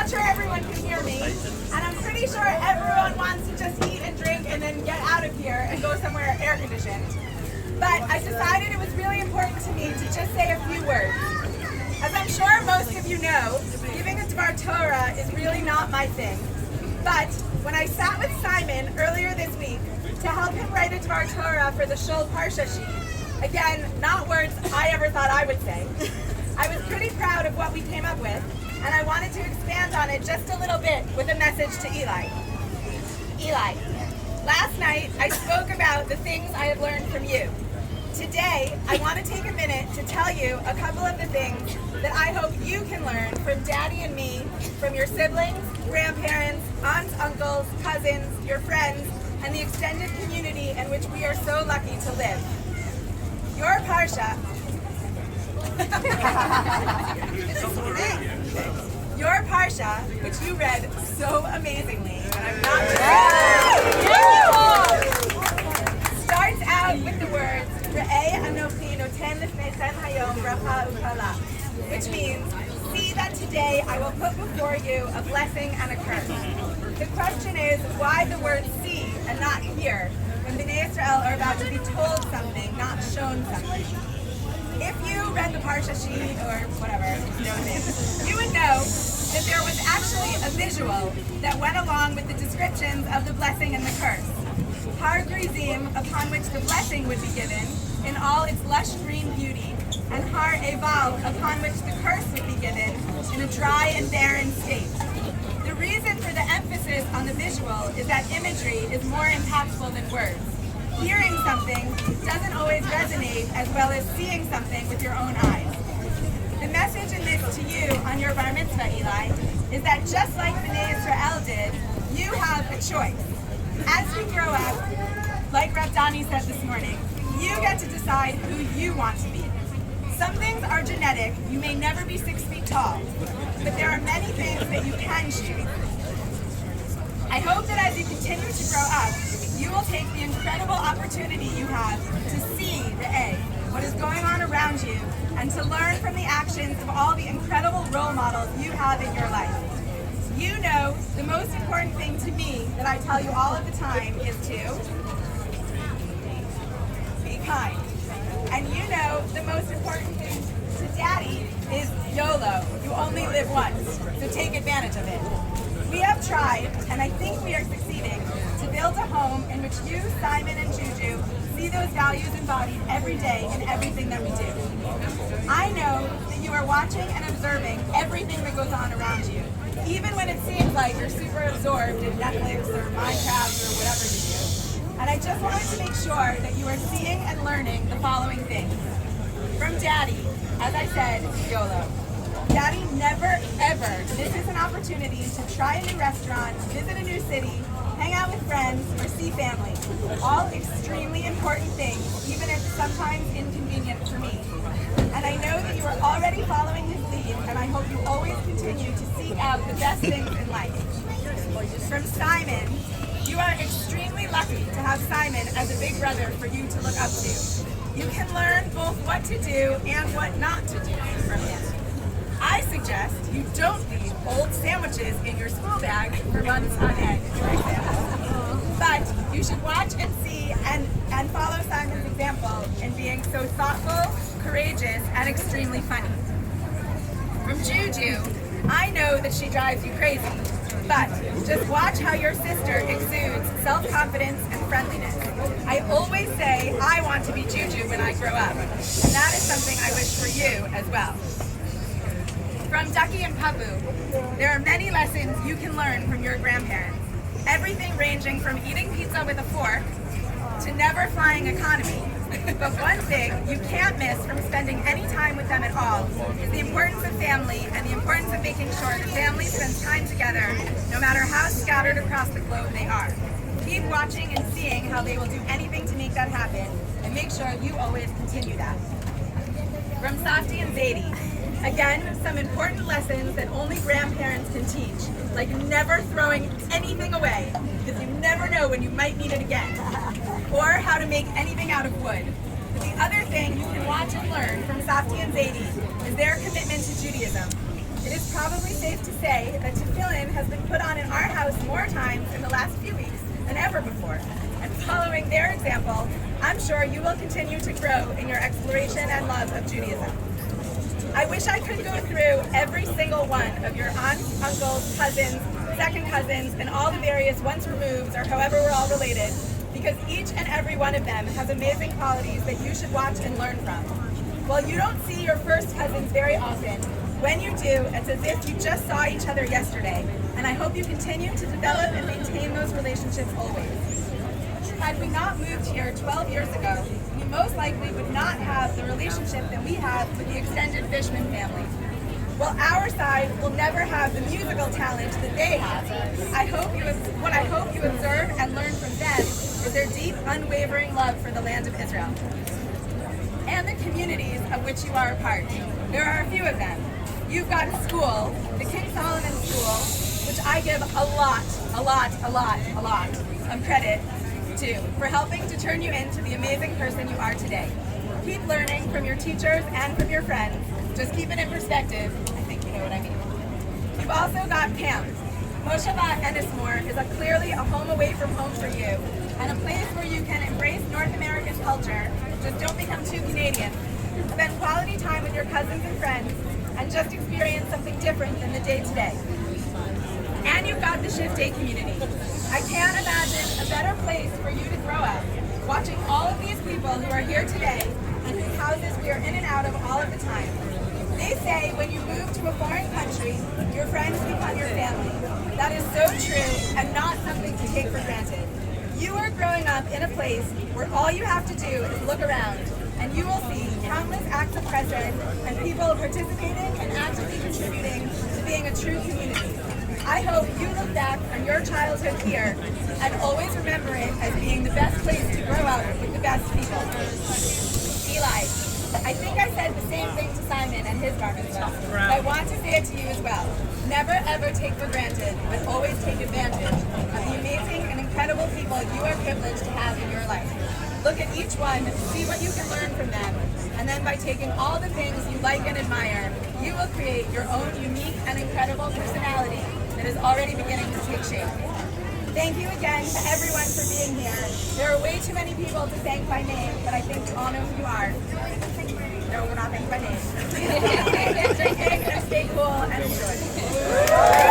not sure everyone can hear me, and I'm pretty sure everyone wants to just eat and drink and then get out of here and go somewhere air conditioned. But I decided it was really important to me to just say a few words. As I'm sure most of you know, giving a Dvar Torah is really not my thing. But when I sat with Simon earlier this week to help him write a Dvar Torah for the Shul Parsha sheet, again, not words I ever thought I would say, I was pretty proud of what we came up with, and I wanted to expand on it just a little bit with a message to Eli. Eli, last night I spoke about the things I have learned from you. Today, I want to take a minute to tell you a couple of the things that I hope you can learn from Daddy and me, from your siblings, grandparents, aunts, uncles, cousins, your friends, and the extended community in which we are so lucky to live. Your Parsha, your Parsha, which you read so amazingly, and I'm not starts out with the words, Re'eh Anochi noten lefneichem hayom bracha ukala, which means, see that today I will put before you a blessing and a curse. The question is, why the word see and not hear when Bnei Israel are about to be told something, not shown something? If you read the Parsha sheet or whatever, you would know that there was actually a visual that went along with the descriptions of the blessing and the curse. Har Grizim, upon which the blessing would be given, in all its lush green beauty, and Har Eval, upon which the curse would be given, in a dry and barren state. The reason for the emphasis on the visual is that imagery is more impactful than words. Hearing something doesn't always resonate as well as seeing something with your own eyes. The message in this to you on your bar mitzvah, Eli, is that just like Bnei Israel did, you have a choice. As you grow up, like Rav Dani said this morning, you get to decide who you want to be. Some things are genetic. You may never be 6 feet tall, but there are many things that you can choose. I hope that as you continue to grow up, you will take the incredible opportunity you have to see what is going on around you and to learn from the actions of all the incredible role models you have in your life. You know, the most important thing to me that I tell you all of the time is to be kind. And you know, the most important thing to Daddy is YOLO. You only live once, so take advantage of it. We have tried, and I think we are succeeding, to build a home in which you, Simon, and Juju see those values embodied every day in everything that we do. I know that you are watching and observing everything that goes on around you, even when it seems like you're super absorbed in Netflix or Minecraft or whatever you do. And I just wanted to make sure that you are seeing and learning the following things. From Daddy, as I said, YOLO. Daddy never, ever misses an opportunity to try a new restaurant, visit a new city, hang out with friends, or see family. All extremely important things, even if sometimes inconvenient for me. And I know that you are already following his lead, and I hope you always continue to seek out the best things in life. From Simon, you are extremely lucky to have Simon as a big brother for you to look up to. You can learn both what to do and what not to do from him. I suggest you don't leave old sandwiches in your school bag for months on end, for example. But you should watch and see and follow Simon's example in being so thoughtful, courageous, and extremely funny. From Juju, I know that she drives you crazy, but just watch how your sister exudes self-confidence and friendliness. I always say I want to be Juju when I grow up, and that is something I wish for you as well. From Ducky and Papu, there are many lessons you can learn from your grandparents. Everything ranging from eating pizza with a fork to never flying economy. But one thing you can't miss from spending any time with them at all is the importance of family and the importance of making sure the family spends time together no matter how scattered across the globe they are. Keep watching and seeing how they will do anything to make that happen, and make sure you always continue that. From Safti and Zadie, again, some important lessons that only grandparents can teach, like never throwing anything away, because you never know when you might need it again, or how to make anything out of wood. But the other thing you can watch and learn from Safti and Zadie is their commitment to Judaism. It is probably safe to say that tefillin has been put on in our house more times in the last few weeks than ever before. And following their example, I'm sure you will continue to grow in your exploration and love of Judaism. I wish I could go through every single one of your aunts, uncles, cousins, second cousins, and all the various once removed or however we're all related, because each and every one of them has amazing qualities that you should watch and learn from. While you don't see your first cousins very often, when you do, it's as if you just saw each other yesterday, and I hope you continue to develop and maintain those relationships always. Had we not moved here 12 years ago, we most likely would not have the relationship that we have with the extended Fishman family. While our side will never have the musical talent that they have, what I hope you observe and learn from them is their deep, unwavering love for the land of Israel and the communities of which you are a part. There are a few of them. You've got a school, the King Solomon School, which I give a lot of credit to for helping to turn you into the amazing person you are today. Keep learning from your teachers and from your friends. Just keep it in perspective. I think you know what I mean. You've also got camp. Mosheva Ennismore is clearly a home away from home for you and a place where you can embrace North American culture. Just don't become too Canadian. Spend quality time with your cousins and friends and just experience something different than the day-to-day. And you've got the Shift Day community. I can't imagine a better place for you to grow up, watching all of these people who are here today and whose houses we are in and out of all of the time. They say when you move to a foreign country, your friends become your family. That is so true and not something to take for granted. You are growing up in a place where all you have to do is look around and you will see countless acts of presence and people participating and actively contributing to being a true community. I hope you look back on your childhood here and always remember it as being the best place to grow up with the best people. Eli, I think I said the same thing to Simon and his bar mitzvah, but I want to say it to you as well. Never ever take for granted, but always take advantage of the amazing and incredible people you are privileged to have in your life. Look at each one, see what you can learn from them, and then by taking all the things you like and admire, you will create your own unique and incredible personality that is already beginning to take shape. Thank you again to everyone for being here. There are way too many people to thank by name, but I think you all know who you are. No, we're not thanking by name. Keep drinking and stay cool and enjoy.